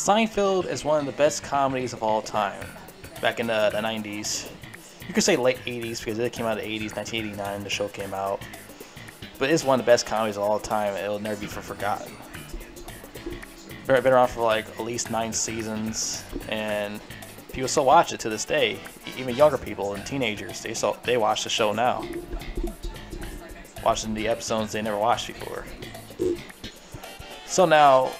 Seinfeld is one of the best comedies of all time. Back in the 90s. You could say late 80s because it came out in the 80s, 1989, the show came out. But it's one of the best comedies of all time. It'll never be forgotten. Been around for like at least 9 seasons, and people still watch it to this day. Even younger people and teenagers, they watch the show now. Watching the episodes they never watched before. So now,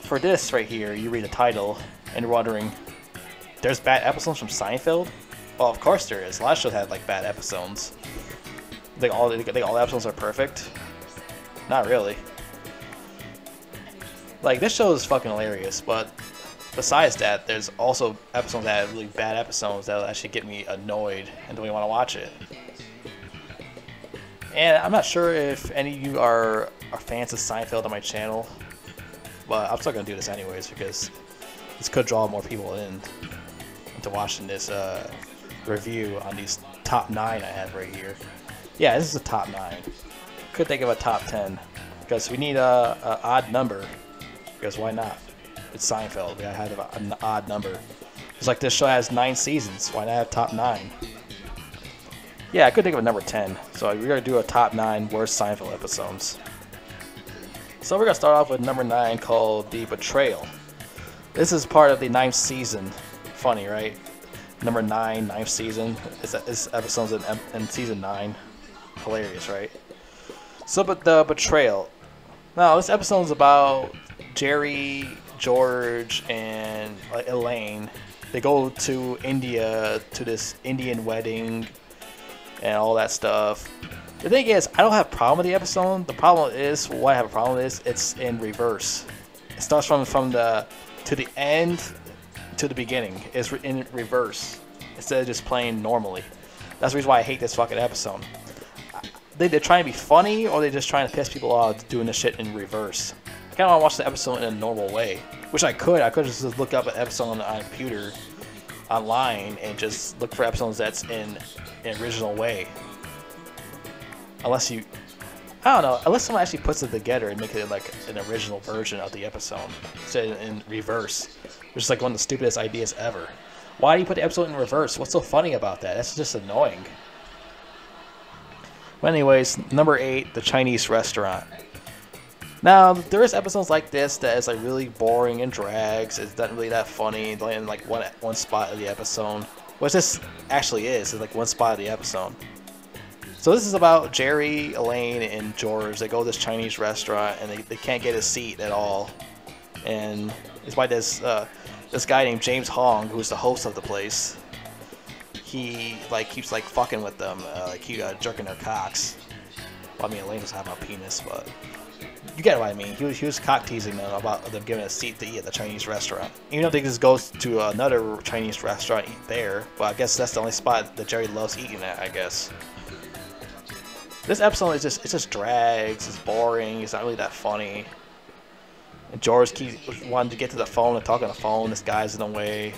for this right here, you read the title and you're wondering, there's bad episodes from Seinfeld? Well, of course there is. A lot of shows have like bad episodes. Think all the episodes are perfect? Not really. Like, this show is fucking hilarious, but besides that, there's also episodes that have really bad episodes that will actually get me annoyed and don't even want to watch it. And I'm not sure if any of you are fans of Seinfeld on my channel, but I'm still going to do this anyways because this could draw more people into watching this review on these top 9 I have right here. Yeah, this is a top 9. Could think of a top 10 because we need a odd number, because why not? It's Seinfeld. We gotta have an odd number. It's like this show has 9 seasons. Why not have top 9? Yeah, I could think of a number 10. So we're gonna do a top 9 worst Seinfeld episodes. So we're gonna start off with number 9 called The Betrayal. This is part of the 9th season. Funny, right? Number 9, 9th season. This episode's in season 9. Hilarious, right? So, but The Betrayal. Now, this episode's about Jerry, George, and Elaine. They go to India to this Indian wedding and all that stuff. The thing is, I don't have a problem with the episode. The problem is, what I have a problem with is, it's in reverse. It starts from the to the end to the beginning. It's in reverse instead of just playing normally. That's the reason why I hate this fucking episode. They're trying to be funny, or they're just trying to piss people off doing this shit in reverse. I kind of want to watch the episode in a normal way, which I could. I could just look up an episode on the computer online and just look for episodes that's in an original way. Unless you, I don't know, unless someone actually puts it together and make it like an original version of the episode instead in reverse, which is like one of the stupidest ideas ever. Why do you put the episode in reverse? What's so funny about that? That's just annoying. But anyways, number 8, the Chinese restaurant. Now, there is episodes like this that is like really boring and drags. It's not really that funny. It's only in like one spot of the episode. Which this actually is. It's like one spot of the episode. So this is about Jerry, Elaine, and George. They go to this Chinese restaurant and they can't get a seat at all. And it's by this guy named James Hong, who's the host of the place. He like keeps like fucking with them, like he jerking their cocks. Well, I mean, Elaine doesn't have a penis, but you get what I mean. He was cock teasing them about them giving a seat to eat at the Chinese restaurant. Even if they just go to another Chinese restaurant, eat there. But I guess that's the only spot that Jerry loves eating at, I guess. This episode is just drags. It's boring. It's not really that funny. And George keeps wanting to get to the phone and talk on the phone. This guy's in the way.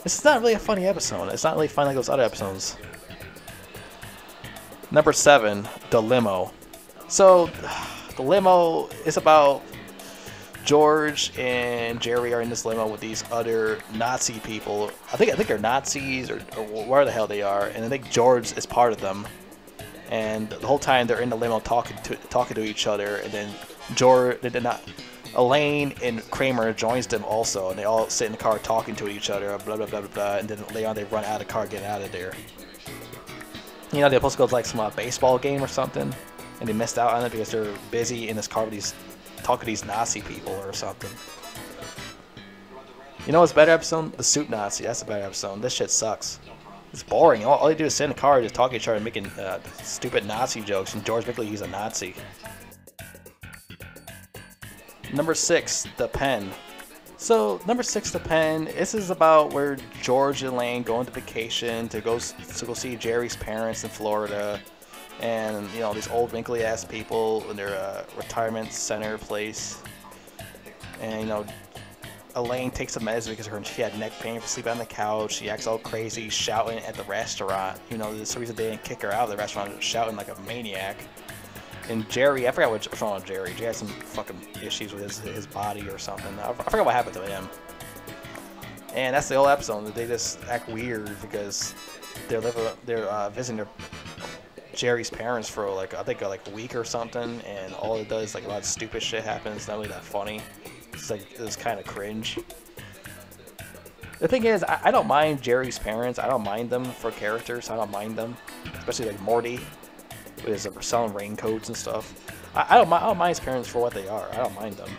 This is not really a funny episode. It's not really funny like those other episodes. Number 7, The Limo. So, The Limo is about George and Jerry are in this limo with these other Nazi people. I think they're Nazis or where the hell they are, and I think George is part of them. And the whole time they're in the limo talking to each other, and then Elaine and Kramer joins them also, and they all sit in the car talking to each other, blah blah blah blah blah, and then later on they run out of the car, getting out of there. You know, they're supposed to go to like some baseball game or something, and they missed out on it because they're busy in this car with talking to these Nazi people or something. You know what's a better episode? The Soup Nazi. That's a better episode. This shit sucks. It's boring. All they do is sit in the car, just talk to each other, and making stupid Nazi jokes, and George Mickley, he's a Nazi. Number 6, The Pen. So, number 6, The Pen. This is about where George and Elaine go on vacation to go see Jerry's parents in Florida, and you know these old wrinkly ass people in their retirement center place, and you know Elaine takes a medicine because she had neck pain for sleeping on the couch. She acts all crazy, shouting at the restaurant. You know, there's the reason they didn't kick her out of the restaurant, shouting like a maniac. And Jerry, I forgot what's wrong with Jerry. Jerry had some fucking issues with his body or something. I forgot what happened to him. And that's the whole episode. They just act weird because they're visiting Jerry's parents for like I think like a week or something, and all it does like a lot of stupid shit happens. Not really that funny. It's kind of cringe. The thing is, I don't mind Jerry's parents. I don't mind them for characters. I don't mind them, especially like Morty, with his selling raincoats and stuff. I don't mind his parents for what they are. I don't mind them.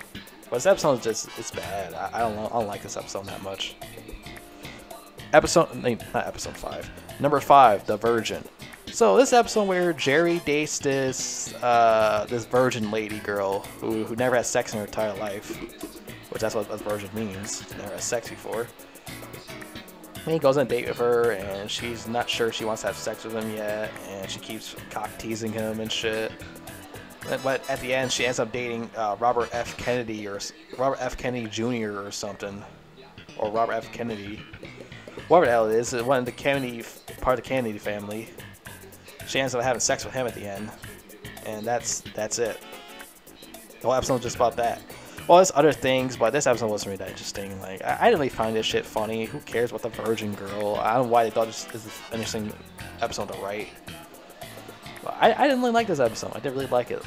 But this episode is it's bad. I don't like this episode that much. Not episode 5. Number 5, The Virgin. So this episode where Jerry dates this virgin lady girl who never had sex in her entire life, which that's what virgin means. Never had sex before. And he goes on a date with her, and she's not sure she wants to have sex with him yet, and she keeps cock teasing him and shit. But at the end, she ends up dating Robert F. Kennedy Jr. or something, or Robert F. Kennedy, whatever the hell it is. One of the part of the Kennedy family. She ends up having sex with him at the end, and that's it. The whole episode is just about that. Well, there's other things, but this episode wasn't really that interesting. Like, I didn't really find this shit funny. Who cares about the virgin girl? I don't know why they thought this is an interesting episode to write. But I didn't really like this episode. I didn't really like it.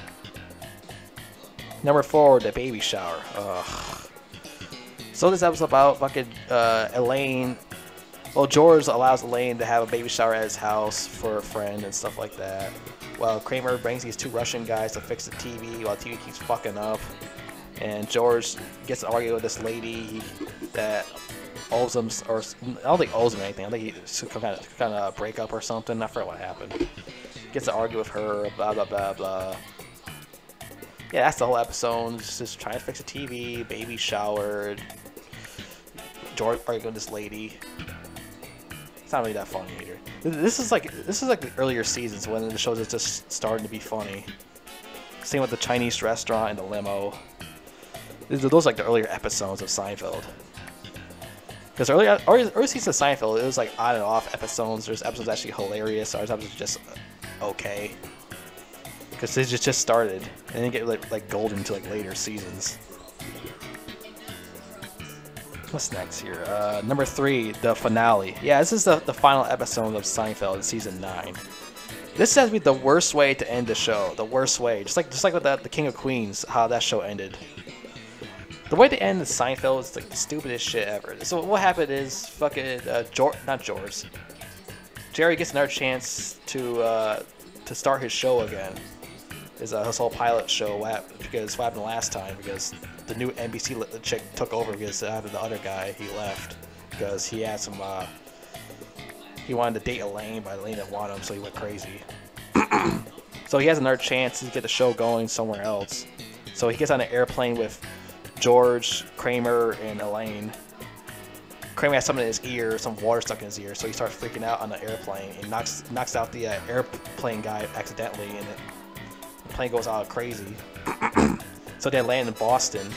Number 4, the baby shower. Ugh. So this episode about fucking Elaine. Well, George allows Elaine to have a baby shower at his house for a friend and stuff like that. Well, Kramer brings these 2 Russian guys to fix the TV while the TV keeps fucking up. And George gets to argue with this lady that owes him, or I don't think owes him anything. I think he kind of break up or something. I forget what happened. Gets to argue with her, blah blah blah blah. Yeah, that's the whole episode. Just trying to fix a TV, baby showered. George arguing with this lady. It's not really that funny either. This is like the earlier seasons when the show is just starting to be funny. Same with the Chinese restaurant and the limo. Those are like the earlier episodes of Seinfeld. Because early seasons of Seinfeld, it was like on and off episodes. There's episodes actually hilarious. There's episodes just okay. Because they just started and then get like golden into like later seasons. What's next here? Number 3, the finale. Yeah, this is the final episode of Seinfeld in season 9. This has to be the worst way to end the show. The worst way, just like with the King of Queens, how that show ended. The way to end the Seinfeld is like the stupidest shit ever. So what happened is fucking Jerry gets another chance to start his show again. His whole pilot show, because what happened last time, because the new NBC chick took over because after the other guy he left because he had some he wanted to date Elaine, but Elaine didn't want him, so he went crazy. So he has another chance to get the show going somewhere else. So he gets on an airplane with George, Kramer, and Elaine. Kramer has something in his ear, some water stuck in his ear, so he starts freaking out on the airplane and knocks out the airplane guy accidentally, and the plane goes all crazy. So they land in Boston.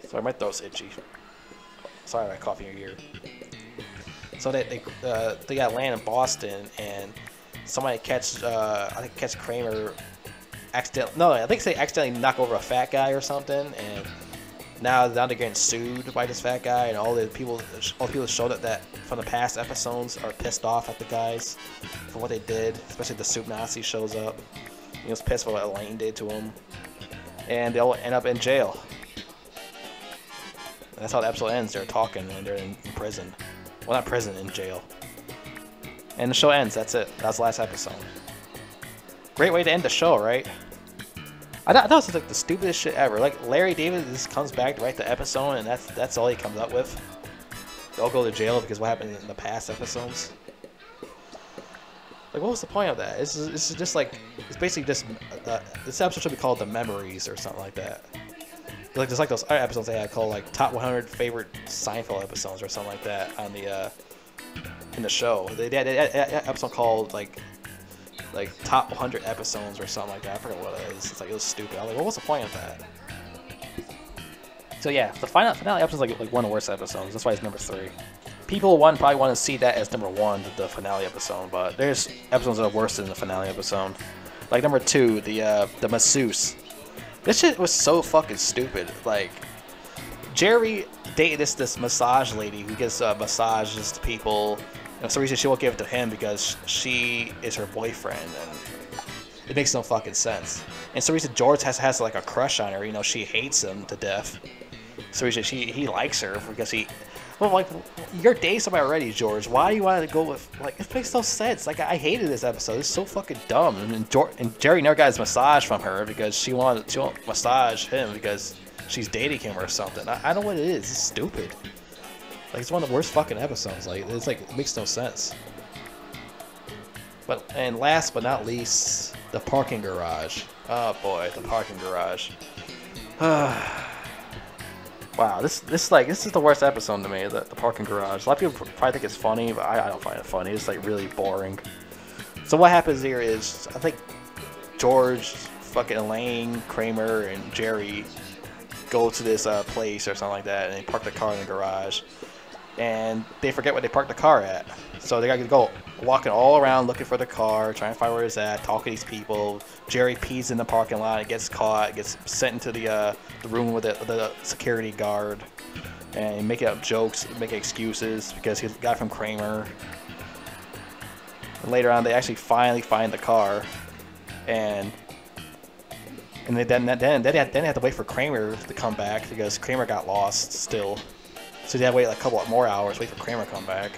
Sorry, my throat's itchy. Sorry, I cough in your ear. So they got land in Boston, and somebody catch Kramer accidentally. No, I think they accidentally knock over a fat guy or something, and now they're getting sued by this fat guy, and all the people showed up that from the past episodes are pissed off at the guys for what they did. Especially the soup Nazi shows up. He was pissed for what Elaine did to him, and they all end up in jail. And that's how the episode ends. They're talking and they're in prison. Well, not prison, in jail. And the show ends. That's it. That's the last episode. Great way to end the show, right? I thought this was like the stupidest shit ever. Like Larry David just comes back to write the episode, and that's all he comes up with. They all go to jail because what happened in the past episodes. Like, what was the point of that? It's just like, it's basically just this episode should be called The Memories or something like that. Like just like those other episodes they had called like Top 100 Favorite Seinfeld Episodes or something like that on the in the show. They had an episode called like Top 100 Episodes or something like that. I forget what it is. It's like, it was stupid. I was like, well, what's the point of that? So yeah, the finale episode is like one of the worst episodes. That's why it's number 3. People probably want to see that as number 1, the finale episode, but there's episodes that are worse than the finale episode. Like number 2, the masseuse. This shit was so fucking stupid. Like, Jerry dating this massage lady who gives massages to people. And for some reason, she won't give it to him because she is her boyfriend, and it makes no fucking sense. And for some reason, George has like a crush on her. You know, she hates him to death. So he likes her because he. Well, like, you're dating somebody already, George. Why do you want to go with, like, it makes no sense. Like, I hated this episode. It's so fucking dumb. And Jerry never got his massage from her because she won't massage him because she's dating him or something. I don't know what it is. It's stupid. Like, it's one of the worst fucking episodes. Like, it's like, it makes no sense. And last but not least, the parking garage. Oh boy, the parking garage. Wow, this is the worst episode to me, the parking garage. A lot of people probably think it's funny, but I don't find it funny. It's like really boring. So what happens here is, I think George, fucking Elaine, Kramer, and Jerry go to this place or something like that, and they park the car in the garage. And they forget where they parked the car at. So they gotta go walking all around looking for the car, trying to find where it's at, talking to these people. Jerry pees in the parking lot, gets caught, gets sent into the room with the security guard, and making up jokes, making excuses because he got it from Kramer. And later on, they actually finally find the car, and then they have to wait for Kramer to come back because Kramer got lost still. So they had to wait like a couple more hours, wait for Kramer to come back.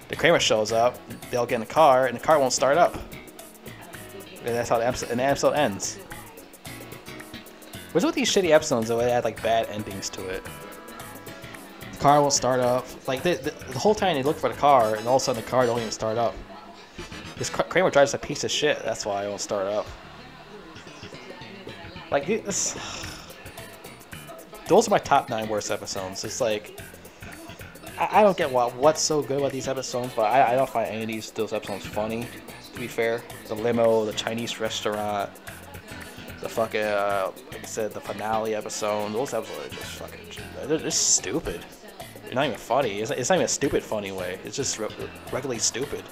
The Kramer shows up, they all get in the car, and the car won't start up. And that's how the episode ends. What's with these shitty episodes though? They had like bad endings to it. The car won't start up. Like the whole time they look for the car, and all of a sudden the car don't even start up. This Kramer drives a piece of shit. That's why it won't start up. Like this. Those are my top 9 worst episodes. It's like, I don't get what's so good about these episodes, but I don't find any of those episodes funny, to be fair. The limo, the Chinese restaurant, the fucking, like I said, the finale episode, those episodes are just fucking, they're just stupid. They're not even funny. It's not even a stupid funny way. It's just regularly stupid.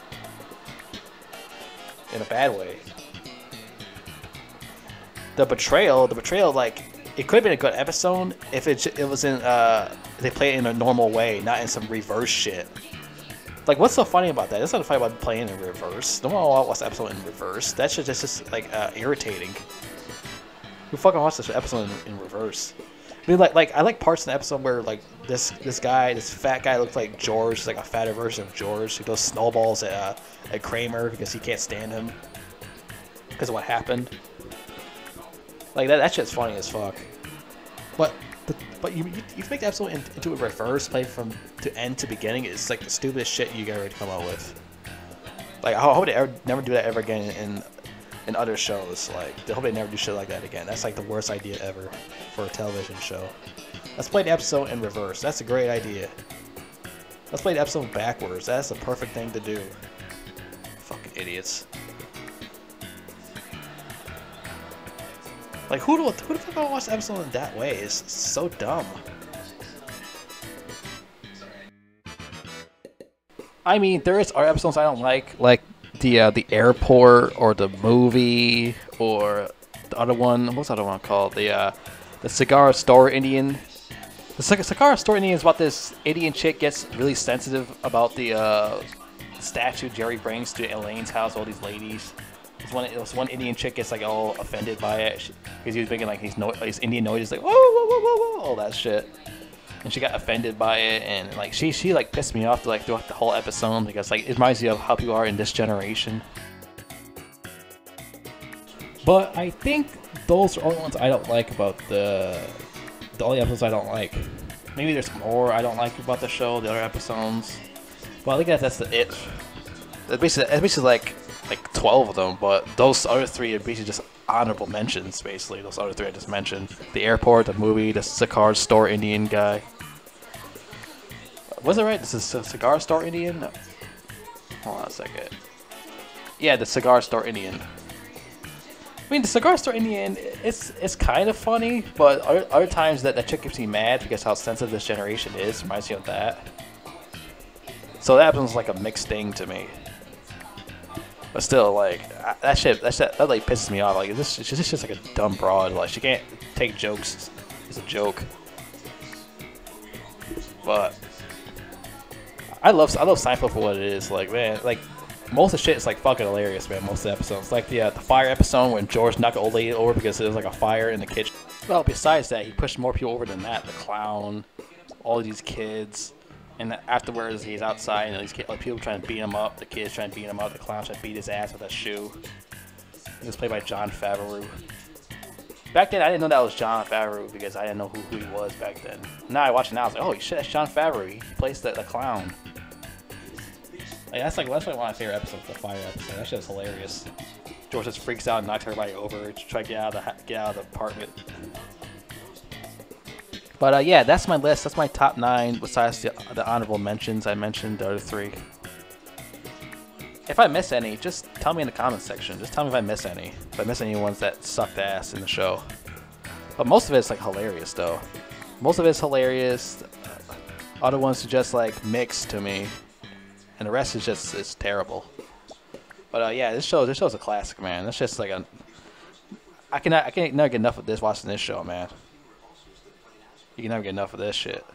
In a bad way. The betrayal, like, it could have been a good episode if it was in, they play it in a normal way, not in some reverse shit. Like, what's so funny about that? It's not funny about playing in reverse. No one wants the episode in reverse. That shit just like, irritating. Who fucking watched this episode in reverse? I mean, like I like parts in the episode where, like, this fat guy looks like George, like a fatter version of George, who throws snowballs at Kramer because he can't stand him because of what happened. Like, that shit's funny as fuck. But you make the episode into a reverse, play from to end to beginning. It's like the stupidest shit you ever come up with. Like, I hope they never do that ever again in other shows. Like, I hope they never do shit like that again. That's like the worst idea ever for a television show. Let's play the episode in reverse. That's a great idea. Let's play the episode backwards. That's the perfect thing to do. Fucking idiots. Like, who the fuck gonna watch the episode in that way? It's so dumb. I mean, there are episodes I don't like the airport or the movie or the other one. What's the other one called? The cigar store Indian. The cigar store Indian is about this Indian chick gets really sensitive about the statue Jerry brings to Elaine's house. All these ladies. This one Indian chick gets like all offended by it because he was making like these Indian noises, like whoa, whoa, whoa, whoa, whoa, all that shit, and she got offended by it, and like she like pissed me off like throughout the whole episode because like it reminds me of how people are in this generation. But I think those are the only ones I don't like about the only episodes I don't like. Maybe there's more I don't like about the show, the other episodes. Well, I think that's it. It's basically like 12 of them, but those other 3 are basically just honorable mentions, basically. Those other 3 I just mentioned. The airport, the movie, the cigar store Indian guy. Was it right? This is a cigar store Indian? No. Hold on a second. Yeah, the cigar store Indian. I mean, the cigar store Indian, it's kind of funny, but other times that chick gets me mad because how sensitive this generation is. Reminds me of that. So that happens like a mixed thing to me. But still, like, that like pisses me off. Like, this is just like a dumb broad. Like, she can't take jokes as a joke. But I love Seinfeld for what it is. Like, man, like most of the shit is like fucking hilarious, man. Most of the episodes, like the fire episode when George knocked the old lady over because there was like a fire in the kitchen. Well, besides that, he pushed more people over than that. The clown, all these kids, and afterwards he's outside and these kids, like, people trying to beat him up. The kids trying to beat him up. The clown trying to beat his ass with a shoe. It was played by Jon Favreau. Back then, I didn't know that was Jon Favreau because I didn't know who he was back then. Now I watch it now, I was like, oh shit, that's Jon Favreau. He plays the clown. Like, that's like one of my favorite episodes, the fire episode. That shit is hilarious. George just freaks out and knocks everybody over to try to get out of the apartment. But yeah, that's my list. That's my top 9. Besides the honorable mentions, I mentioned the other 3. If I miss any, just tell me in the comments section. Just tell me if I miss any. If I miss any ones that sucked ass in the show. But most of it's like hilarious though. Most of it's hilarious. Other ones are just like mixed to me, and the rest is just it's terrible. But yeah, this show's a classic, man. It's just like I can't never get enough of this watching this show, man. You can never get enough of this shit.